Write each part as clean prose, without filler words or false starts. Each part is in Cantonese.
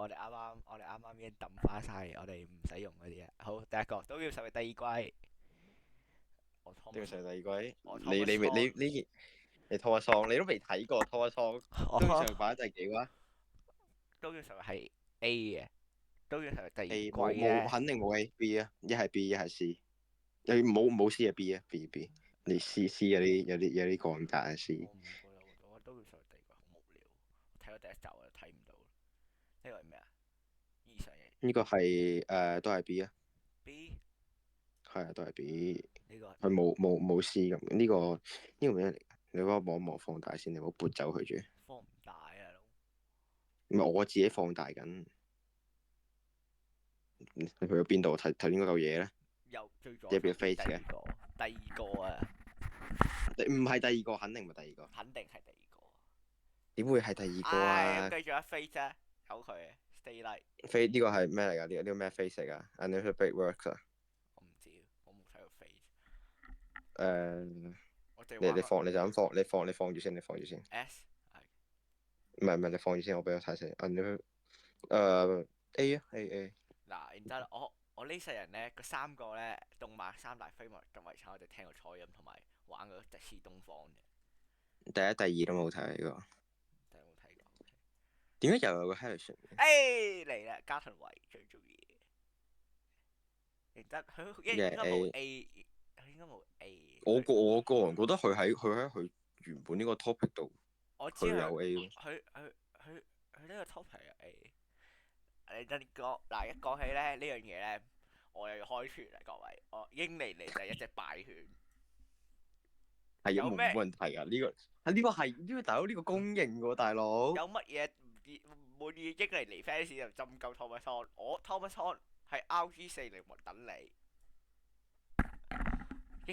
我哋啱啱已經抌翻晒我哋唔使用嗰啲啊。好，第一個都要成為第二季。我 呢個 Thomas，上第二季，我你 Thomas 你未 Hall，你拖下喪，你都未睇過拖下喪，都要上我擺第幾話都要成為係 A 嘅，都要成為第二？A 季咧。肯定冇 A，B 啊，一係 B 一係 C，你冇 C 啊 B 啊 B，你 C 有啲降格啊 C，我都要成為第二季，好無聊。我睇咗第一集我就睇唔到。呢個係咩啊？異常嘅 呢個係都係 B 啊，B 係啊都係 B，呢個佢冇 C 咁，呢個咩嚟㗎？你嗰個望一望放大先，你唔好撥走佢住。放唔大啊，佬。唔係我自己放大緊，你去咗邊度睇睇呢嗰嚿嘢咧？又最左即係變 手邊 face 嘅，第二個，第二個啊，唔係第二個，肯定唔係第二個。肯定係第二個。點會係第二個唉，咁啊？繼續一飛啫，由佢 stay like。飛呢個係咩嚟㗎？呢個咩 face 嚟㗎？Unlimited works 啊？我唔知，我冇睇過飛。誒，我淨係玩過你就咁放，你放住先，你放住先。S 係唔係，你放住先，我俾我睇先。Unlimited A 啊 A，嗱，然之後我呢世人咧，嗰三個咧動漫三大非物質遺產，我就聽過初音同埋玩過直視東方嘅，第一、第二都冇睇呢個。但係冇睇過。點解又有個 Harrison 嘅？誒嚟啦，加藤維最中意。然之後佢嘅應該冇 A，A，佢應該冇 A。我個人覺得佢喺原本呢個 topic 度，我知佢佢有 A 咯。佢呢個 topic 係 A。你真講嗱，一講起咧呢樣嘢咧，我又要開團啦，各位。我英尼尼就係一隻敗犬，係冇有咩問題啊！呢個大佬呢個公認喎，大佬。有乜嘢唔滿意英尼尼 fans 就針灸 Thomas Hon。我 Thomas Hon 係 RG401等你。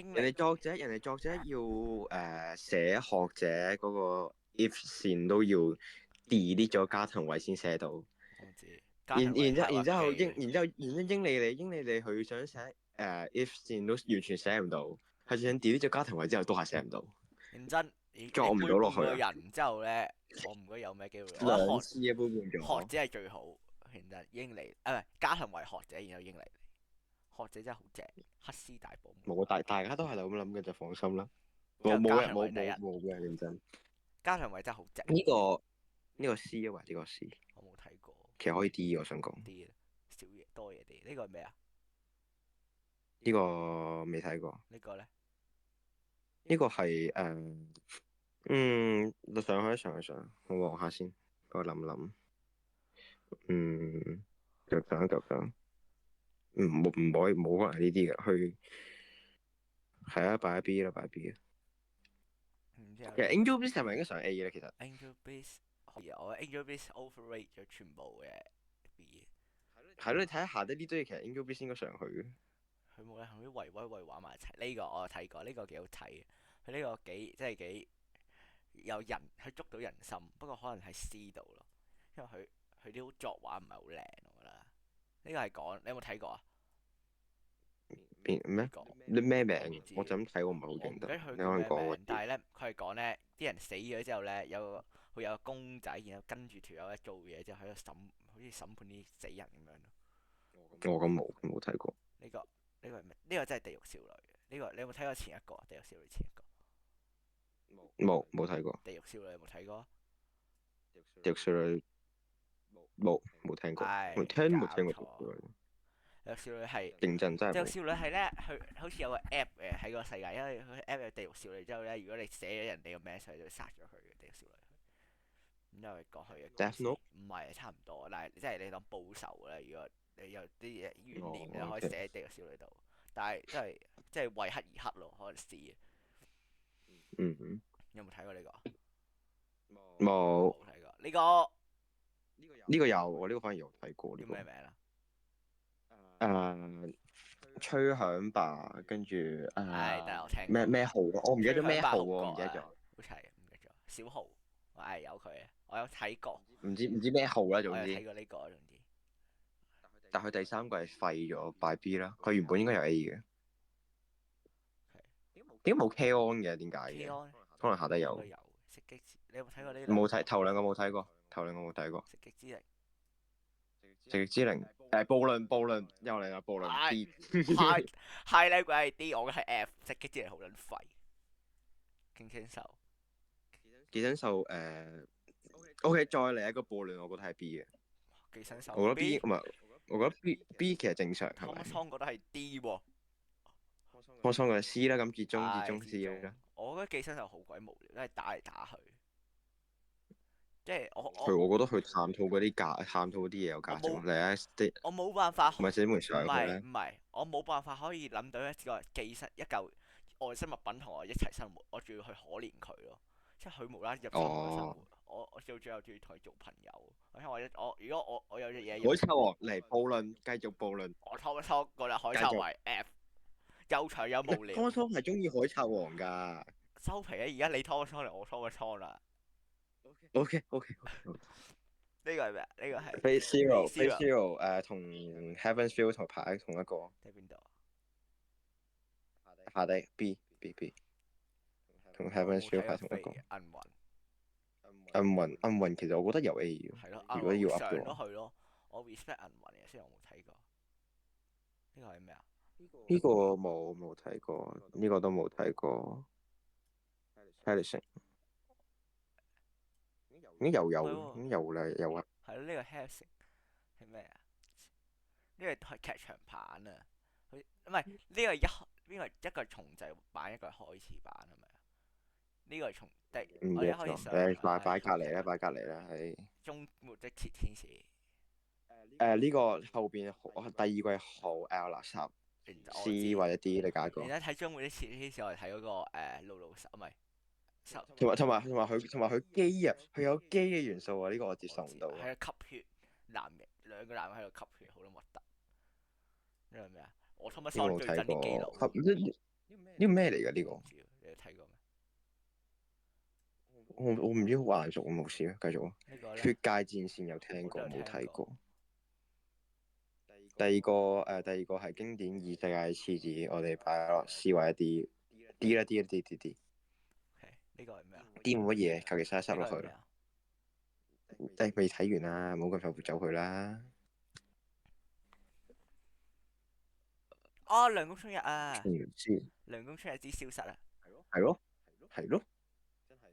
英尼人哋作者要寫學者嗰個 if 線都要 delete 咗加藤位先寫到。我唔知加然藤維係然之後屈機。英利利佢想寫if 線都完全寫唔到，係想 delete 咗加藤位之後都係寫唔到，認真，你作唔背到落去啊！叛個人之後咧，我唔覺得有咩機會。我覺得兩次一般半咗。學者係最好。認真，英尼啊唔係加藤維學者，然後英尼尼學者真係好正，黑絲大寶。冇大家都係咁諗嘅，就放心啦。之後加冇冇嘅冇藤維第一，冇冇嘅認真。加藤維真係好正。呢個 C 啊，或者個 C，我冇睇過其實可以 D，我想講啲少嘢多嘢啲。呢個係咩啊？呢個未睇過。呢個咧呢個係上去，我望下先，我諗諗，嗯，就想，唔可以冇可能呢啲嘅，去係啊，擺 B 啦，擺 B 啊。唔知有其實 Angel Beats 係咪應該上 A 咧？其實 Angel Beats 可以啊，我 Angel Beats overrate 咗全部嘅 B。係咯，你睇下下低呢堆嘢，其實 Angel Beats 應該上去嘅。佢冇咧，同啲維威維玩埋一齊。呢個我有睇過，呢個幾好睇嘅。佢呢個幾即係幾有人，佢捉到人心。不過可能喺 C 度咯，因為佢啲作畫唔係好靚，我覺得。呢個係講你有冇睇過啊？邊咩？呢個你咩名？我唔知，我就咁睇，我唔係好我唔認得。記得佢你可能叫咩名，講嗰啲。但係咧佢係講咧啲人死咗之後咧會有個公仔，然後跟住條友咧做嘢，之後喺度好似審判啲死人咁樣咯。我咁冇睇過。呢個呢個係咩？呢個真係地獄少女嘅。呢個你有冇睇過前一個啊？地獄少女前一個。冇睇過。地獄少女有冇睇過？迪士尼冇聽過，唉，搞冇聽過迪錯。士尼。地獄少女係認真真係冇。地獄少女係咧，佢好似有個 app 嘅喺個世界，因為佢 app 有地獄少女之後咧，如果你寫咗人哋個名上去，就會殺咗佢嘅地獄少女。咁就係講佢嘅故 Death 事， Note。唔係差唔多，但係即係你當報仇咧。如果你有啲嘢怨念，你可以哦，OK。寫喺地獄少女度。但係即係為黑而黑咯，可能試。嗯，有冇睇過呢個？冇冇睇過呢個呢個有，我呢個反而有睇過呢叫個。咩名啊？誒，吹響吧，跟住唉，但係我聽過。咩號啊？我唔記得咗咩號喎，吹響吧號角啊，我唔記得咗。好似係唔記得咗。小號，係有佢嘅，我有睇過，唔知咩號啦，總之。我有睇過呢個總之。但佢第三季係廢咗，by B 啦。佢原本應該有 A 嘅，點解冇 K on 嘅？點解嘅？K-On 可能下低有。應該有。食擊之，你有冇睇過呢兩個？冇睇頭兩個冇睇過，頭兩個冇睇過。食擊之力直之靈暴論又嚟啦，暴論 係 D。high level 係 D，我嘅係 F，直擊之靈好撚廢，勁青手。寄生獸OK，再嚟一個暴論，我覺得係 B 嘅。寄生獸我覺得 B B。唔係，我覺得 B 其實正常係 Thomas 咪？Song 覺得係 D 喎。我送佢 C 啦，咁至中 C 之中啦。我覺得寄生獸好鬼無聊，都係打嚟打去。即係我覺得佢探討嗰啲嘢有價值。我冇嚟啊，我冇辦法，咪寫門唔上去咧。係唔係，我冇辦法可以諗到一個一嚿外星物品同我一齊生活，我仲要去可憐佢咯。即係佢無啦啦入侵我嘅生活，我到最後仲要同佢做朋友。因為如果我有隻嘢海賊王嚟暴論，繼續暴論。我拖一拖嗰隻海賊為 F，又長又無聊。湯湯係中意海賊王㗎。收皮啊！而家你拖個倉嚟，我拖個倉啦。OK。呢個係咩啊？呢個係 Phase Zero 同 Heaven's Feel 同排喺同一個。喺邊度啊？下底 B 同 Heaven's Feel 排同一個。銀魂。銀魂其實我覺得有 A 嘅。係咯，如果要上 up 嘅話，咗去咯。我 respect 銀魂嘅，雖然我冇睇過。呢個係咩啊？呢個冇睇過，呢個都冇睇過。Hellsing 已經有啦，有啊。係咯，呢個 Hellsing 係咩啊？呢個係劇場版啊。佢唔係呢個邊個一個係重製版，一個係開始版係咪啊？呢個係我一開始上擺隔離啦，擺隔離啦，係。終末的鐵天使。呢個後邊第二季好 L 垃圾 C 或者 D 你揀一個。而家睇終末的鐵天使，我哋睇嗰個露露唔係。同埋佢基啊，佢有基嘅元素啊，呢個我接受唔到。係啊，吸血兩個男人喺度吸血，好撚核突。呢個係咩啊？我今日收最憎啲基佬。呢個咩嚟㗎？呢個你有睇過咩？我唔知好眼熟，冇事啊，繼續啊。血界戰線有聽過，冇睇過。第二個係經典異世界廁紙，我哋擺落 C 或者 D 啦。D。呢個係咩啊 ？D 冇乜嘢，求其塞落去。未睇完啦，唔好咁快走佢啦。哦，涼宮春日啊！唔知。涼宮春日之消失啊！係咯，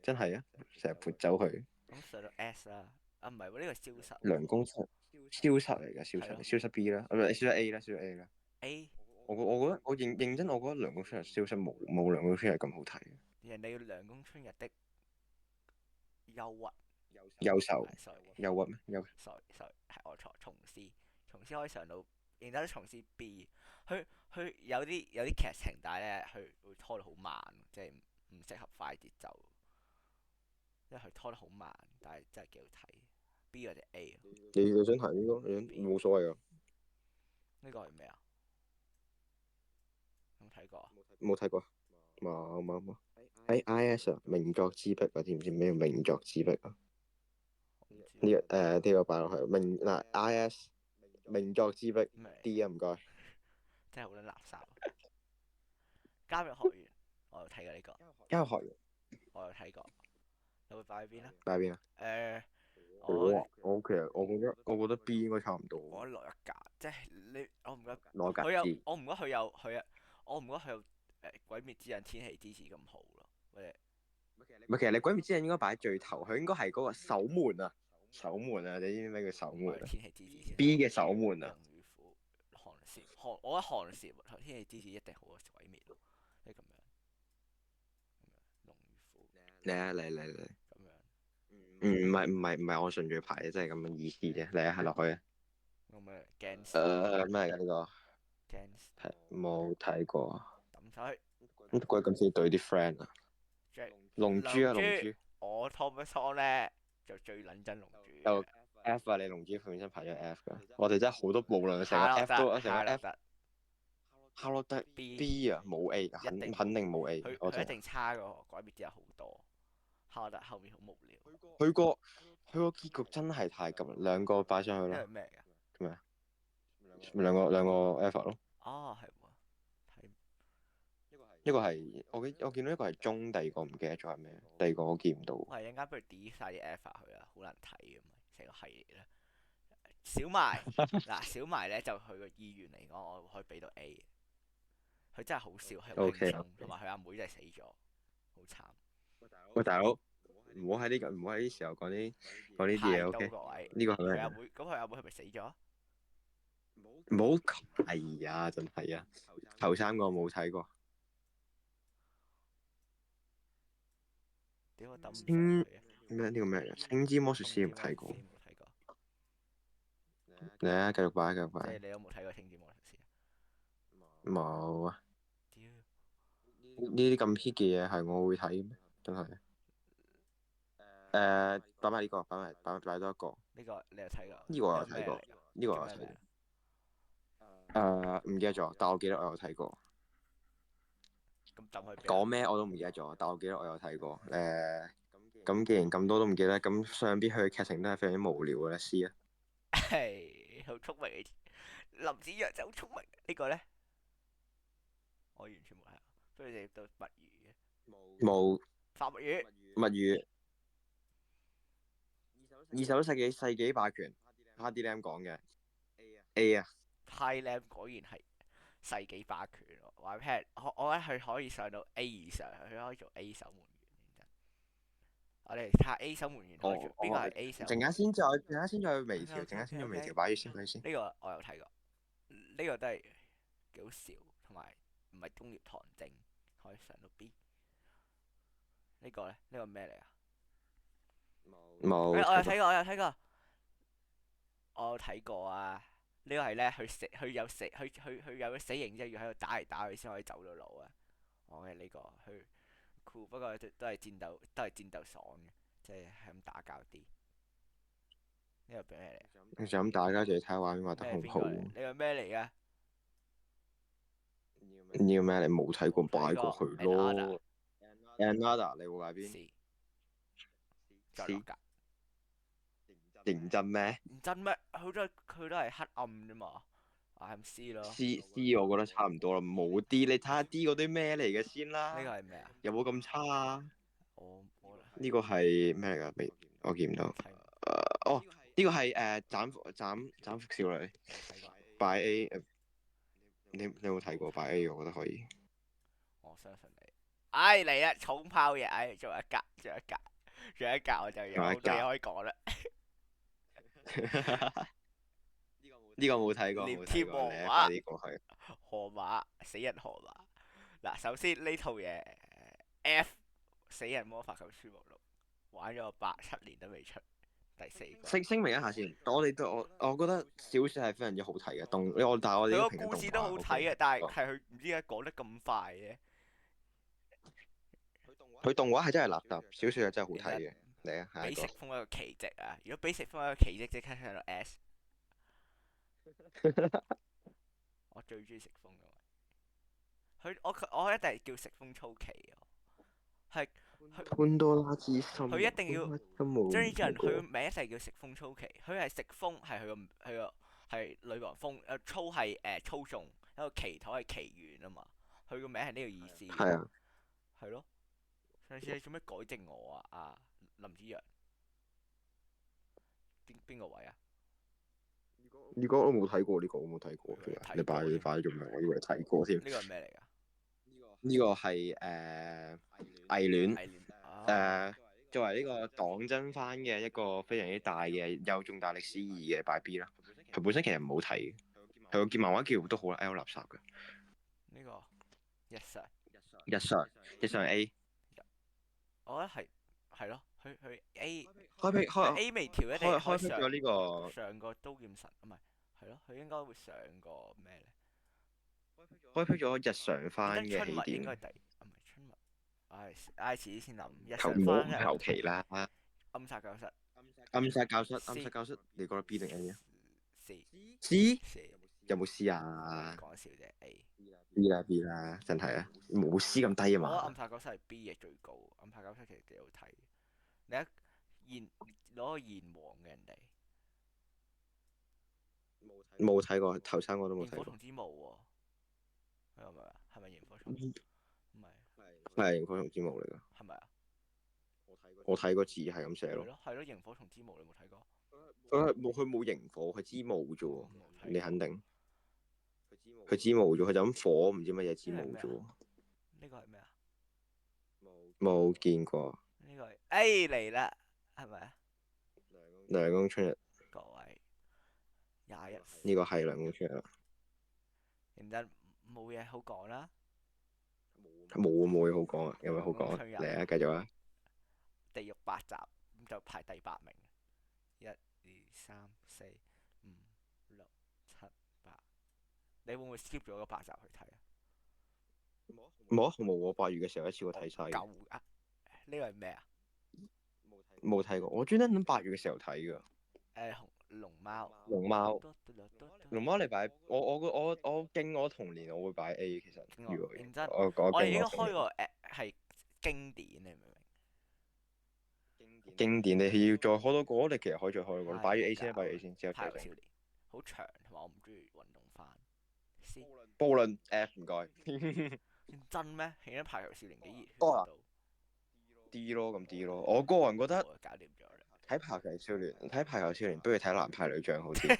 真係啊！成日撥走佢。咁上到 S 啦，啊唔係喎，呢個消失。涼宮春消失嚟㗎，消失 B 啦，唔係消失 A 啦，消失 A 啦。A。我覺得我認真，我覺得涼宮春日消失冇涼宮春日咁好睇。人哋涼宮春日的憂鬱。憂愁。憂鬱咩？sorry，係我錯。從 C 可以上到，然之後從 C B。佢有啲劇情，但係咧佢會拖得好慢，即係唔適合快節奏。因為佢拖得好慢，但係真係幾好睇。B 或者 A。你想睇呢個？你冇所謂㗎。呢個係咩啊？有冇睇過啊？冇睇過。冇。IS 啊，名作之壁啊，知唔知咩叫名作之壁啊？呢個擺落去IS 名作之壁 D 啊，唔該。真係好撚垃圾。監獄學院，我有睇過呢個。監獄學院，我有睇過。你會擺喺邊啊？擺喺邊啊？我其實我覺得 B 應該差唔多。我落一格，即係我唔覺得攞格佢我唔覺得佢有鬼滅之刃天氣之子咁好咯。或者唔係，其實你鬼滅之刃應該擺喺最頭，佢應該係嗰個守門啊，你知唔知咩叫守門啊？天氣之子先。B 嘅守門啊。龍與虎、寒蟬，我覺得寒蟬同天氣之子一定好過鬼滅咯，即係咁樣。龍與虎。嚟。咁樣。唔係我順序排嘅，即係咁嘅意思啫。嚟啊，係落去啊。咁咩 Gens？咩嚟㗎呢個 Gens 冇睇過。抌晒去。乜鬼咁先對啲 friend 啊？龍珠啊，龍珠。我 Thomas Song 咧就最撚憎龍珠。有 F 啊，你龍珠本身排咗 F 㗎。我哋真係好多無論成個 F 都成個 F。哈洛德 B 啊，冇 A，肯定冇 A。佢一定差過鬼滅之刃好多。哈洛德後面好無聊。佢個結局真係太急啦，兩個擺上去啦。呢個係咩㗎？咩啊？兩個 F 咯。哦，係喎。一個係我見到一個係中，第二個唔記得咗係咩，第二個我見唔到。喂，陣間不如 delete 晒啲 F 去啦，好難睇咁，成個系列咧。小埋嗱，小埋咧就佢個意願嚟講，我可以俾到 A。佢真係好笑，係好 O 輕 K。鬆，同埋佢阿妹真係死咗，好慘。喂，大佬，唔好喺呢時候講呢啲嘢，O 派到 K？各位，呢個係咩嚟？佢阿妹，咁佢阿妹係咪死咗？唔好係啊，真係啊，頭三個冇睇過。點解我抌唔上青去嘅？咩呢個咩嚟？青之魔術師有冇睇過？冇睇過，嚟啊，繼續擺，繼續擺。即係你有冇睇過《青之魔術師》啊？冇啊！屌，呢啲咁 hit 嘅嘢係我會睇嘅咩？真係。擺埋呢個，擺多一個。呢個你有睇過？呢個我呢有睇過，個咩嚟㗎？呢個我有睇叫咩名？過。唔記得咗，但我記得我有睇過。咁抌去邊啊？講咩我都唔記得咗，但我記得我有睇過。咁既然咁多都唔記得，咁上邊佢嘅劇情都係非常之無聊嘅咧。C 啊，係好聰明嘅，林子陽就好聰明。呢個咧，我完全冇睇過。不如你到墨魚嘅冇發墨魚物語，世紀霸權，Hardy Lam 講嘅 A 啊， ，High Lam 果然係世紀霸權喎。話俾你聽我覺得佢可以上到 A 以上，佢可以做 A 守門員。認真，我哋睇下 A 守門員可以做邊個係 A 守門員？陣間先再微調， OK 陣間先再 OK 微 OK，調，擺住先，擺住先。呢個我有睇過，呢個都係幾好笑，同埋唔係工業堂證，可以上到 B。呢個咧，呢個咩嚟啊？冇我有睇過，我有睇過，我有睇過啊！呢個係咧，佢有死，佢有咗死刑之後，要喺度打嚟打去先可以走到路啊！我嘅呢個佢酷，不過都係戰鬥，都係戰鬥爽嘅，即係咁打交啲。呢個咩就咁大家就睇下畫面畫得嚟？好唔好。呢個邊個嚟？呢個咩嚟嘅？呢個咩你冇睇過，擺過去，Another 咯。Another 你會擺邊 C，再落？C 格。認真咩唔真咩？佢都係黑暗啫嘛。IMC 咯。 ？C 我覺得差唔多啦，冇 D，你睇下 D 嗰啲咩嚟嘅先呢啦。個係咩啊？有冇咁差啊？我呢個係咩嚟㗎？我見唔到。睇唔哦，呢個係斬服少女。冇睇過。擺 A，你有冇睇過？擺 A 我覺得可以。我相信你。唉嚟啦，重炮嘢，唉，仲有一格，我就有好多嘢可以講啦。呢個冇睇過，廉鐵你河馬，快啲過去。河馬，死人河馬。嗱，首先呢套嘢 F 死人魔法救書目錄玩咗8、7年都未出第四個。聲明一下先，我覺得小説係非常之好睇嘅，但係我哋佢個呢個評嘅動故事都好畫睇嘅，但係佢唔知點解講得咁快嘅。佢動畫係真係垃圾，小説係真係好睇嘅。嚟啊，下一個俾食。風一個奇蹟啊！如果俾食風一個奇蹟，即刻上到 S。我最中意食風嘅，我一定係叫食風粗奇啊！係潘多拉之心。佢一定要都冇張呢人，佢個睇過。名一定叫食風粗奇。佢係食風係佢個係女王風，粗係操縱，一個祈禱係祈願啊嘛。佢個名係呢個意思。係啊。係咯。上次你做咩改正我啊？林子陽邊個位啊？如果我冇睇過呢個，我冇睇過。睇過你擺咗做咩？我以為睇過添。呢個係咩嚟㗎？呢個係偽戀。係作為呢個黨爭番嘅一個非常之大嘅有重大歷史意義嘅擺 B 啦。佢本身其實唔好睇嘅，佢個漫畫叫都好 L 垃圾嘅。呢個 Yes sir。日常 A。我覺得係咯，佢 A 開 A 微調一定開闢咗呢個上個刀劍神，唔係係咯，佢應該會上個咩咧？開闢咗日常番嘅起春物應該點。唔係春物，遲啲先諗。日求常番求其啦。暗殺教室。暗殺教室，你覺得 B 定 A 啊 C。 ？C 有冇 C 啊講笑啫 A。？B 啦，真係啊，冇 C 咁低啊我覺得嘛暗。殺教室係 B 嘅最高，暗殺教室其實幾好睇。你攞個炎黃嘅人哋。冇睇過，頭三個都冇睇過。螢火蟲之墓喎，係咪啊？係咪螢火蟲？唔係，係螢火蟲之墓嚟噶。係咪啊？我睇個字係咁寫咯。係咯，螢火蟲之墓你冇睇過？佢冇螢火，佢支霧啫喎。我冇睇過你肯定？佢支霧啫，佢就咁火，唔知乜嘢支呢個係咩啊？霧啫喎。呢個係咩啊？冇見過。呢個係嚟啦，係咪啊？涼宮春日各位21，呢個係涼宮春日啦，認真冇嘢好講啦。冇嘢好講啊，有咩好講啊？涼宮春日嚟啊，繼續啊！地獄8集咁就排第8名。1、2、3、4、5、6、7、8，你會唔會 skip 咗嗰8集去睇啊？冇啊，冇我8月嘅時候一次過睇晒嘅，夠啊！呢個係咩啊？冇睇過。我專登等8月嘅時候睇噶。龍貓。龍貓，龍貓你擺我敬我童年，我會擺 A 其實。如果認真，我講我哋應該敬我童年開個係經典，你明唔明？經典，你要再開多個，你其實可以再開多個。擺住 A 先，擺住 A 先，之後再講。排球少年好長，同埋我唔中意運動番。先暴論 F 唔該。認真咩？認真排球少年幾熱血多啊到 D 咯，咁 D 咯。我個人覺得我搞掂咗啦。睇排球少年不如睇男排女將好啲。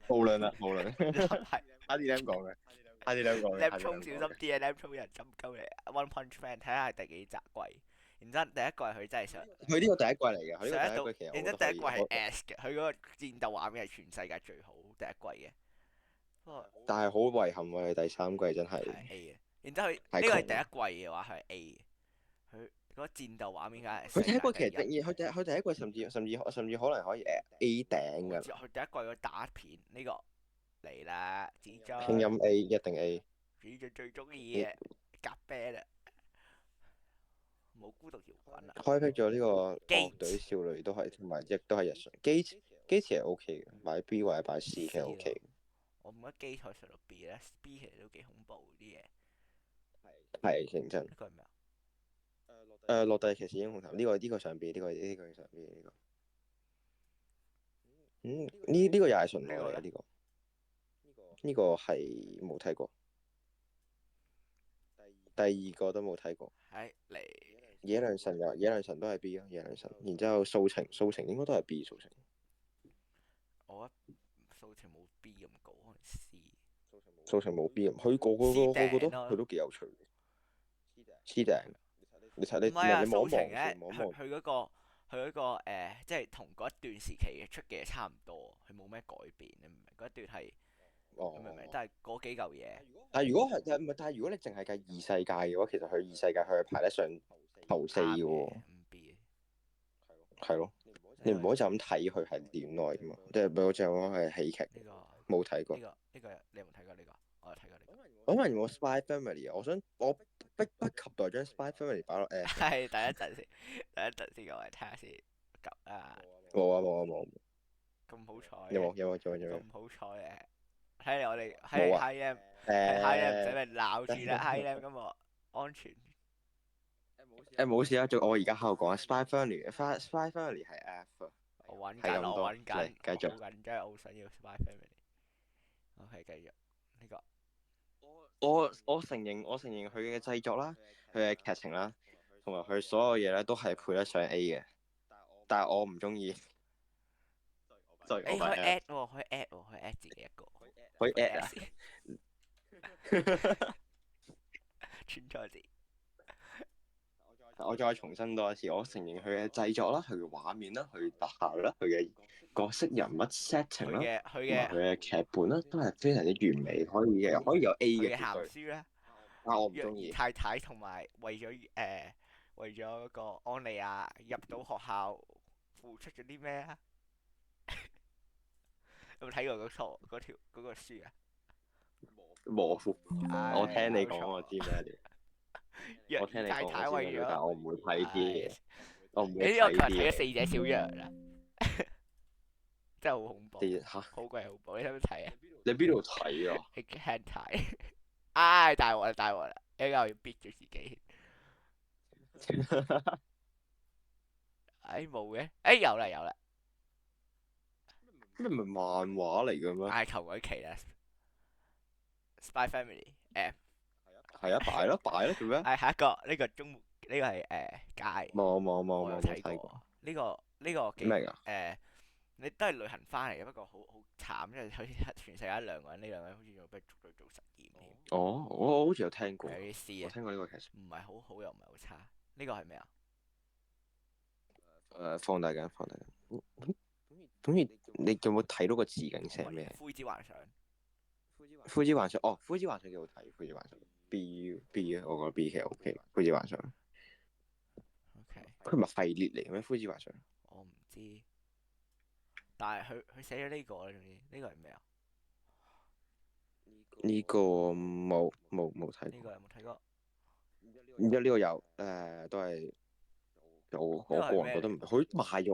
暴論啦，暴論。係阿 D 點講嘅？阿 D 點講嘅？ Lam 沖小心啲啊！Lam 沖人針鳩嚟啊！One Punch Man 睇下係第幾集季。認真第一季佢真係上佢呢個第一季嚟嘅，佢上一度呢個第一季其實認真我覺得第一季係可以 S 嘅，佢嗰個戰鬥畫面係全世界最好第一季嘅。不過但係好遺憾喎，你第三季真係係 A 嘅。然之後佢呢太窮個係第一季嘅話係 A 嘅。佢嗰個戰鬥畫面梗係佢第一季世界其實定義，佢第一季甚至可能可以A 頂㗎。佢第一季嗰打片呢個嚟啦，子章拼音 A 一定 A。子章最中意嘅夾 band 啊，冇孤獨搖滾啊。開闢咗呢個 Gate 樂隊少女都係，同埋亦都係日常。Gate 其實 OK 嘅，擺 B 或者擺 C 其實 OK 嘅。我唔覺得基台上到 B 咧，B 其實都幾恐怖啲嘢。係認真。呢個係咩啊？落地騎士英雄談呢個上 B，呢個上 B 呢個。呢個又係純愛嚟嘅呢個。呢個係冇睇過。第二個都冇睇過。係嚟野良神都係 B 咯，野良神。然之後素情應該都係 B 素情。我覺得數情冇 B 咁高，可能 C。素情冇 B 咁，佢個都幾有趣。黐頂。你睇唔係啊，你望一數情咧，望望。佢嗰個即係同嗰一段時期嘅出嘅差唔多，佢冇咩改變，你明唔明？嗰一段係，你明唔明？都係嗰幾嚿嘢。但係如果係唔係？但係如果你淨係計異世界嘅話，其實佢異世界佢係排得上頭4嘅喎。5B。係咯，你唔可以就咁睇佢係戀愛㗎嘛，即係好似講係喜劇。呢個冇睇過。呢個你有冇睇過呢個？我有睇過呢個。講完我 Spy Family 啊，我迫不及待將 Spy Family 擺落係等一陣先，我嚟睇下先。急啊！冇。咁好彩嘅。有冇？咁好彩嘅。睇嚟我哋冇啊 High M，High M 唔使咪鬧住啦，High M 咁我安全。冇事啊，我而家喺度講啊，Spy Family 係 F 啊。我揾係咁緊，多嚟繼續好緊張，好想要 Spy Family。OK，繼續呢個。我承認佢嘅製作啦，佢嘅劇情啦，同埋佢所有嘢咧都係配得上 A 嘅，但係我唔中意。可以 add 喎，可以 add 自己一個。可以 add 啊！串錯字。我再重申多一次，我承認佢嘅製作啦，佢嘅畫面啦，佢嘅特效啦，佢嘅角色人物 setting 啦，佢佢嘅劇本啦，都係非常之完美，可以有 A 嘅嘅鹹絕對。書咧，但我唔若中意。兒太太同埋為咗嗰個安利亞入到學校付出咗啲咩啊？有冇睇過嗰個書啊？模糊。我聽你講，搞錯我知咩料。我聽你講，太太為我知咩料，但咗我唔會睇啲嘢。我唔會誒，我琴日睇啲睇咗嘢。四隻小羊啦，真係好恐怖，嚇！好鬼恐怖！你睇唔睇啊？你邊度睇啊？你 can 睇，唉，大鑊啦！一陣我要逼住自己。唉，冇嘅，唉，有啦，咩唔係漫畫嚟嘅咩？唉，求鬼奇啦！Spy Family F 係啊，擺啦，做咩？係下一個呢個係街，冇我有睇睇過。過呢個呢個幾咩㗎？你都係旅行翻嚟嘅，不過好慘，因為好似全世界得兩個人，呢兩個人好似仲俾捉咗做實驗添，哦，我好似有聽過，係有啲詩啊，我聽過呢個劇情。唔係好好又唔係好差。呢個係咩啊？放大緊，放大緊。咁你有冇睇到個字景寫咩？灰之幻想。灰之幻想，哦，灰之幻想幾好睇，灰之幻想 B 啊，我覺得 B 其實 OK。灰之幻想，OK，佢唔係系列嚟嘅咩？灰之幻想我唔知，但係佢寫咗呢個啦，總之呢個係咩啊？呢個冇睇過。呢個有冇睇過？然之後呢個有都係我呢個個人覺得係咩嚟？唔係佢賣肉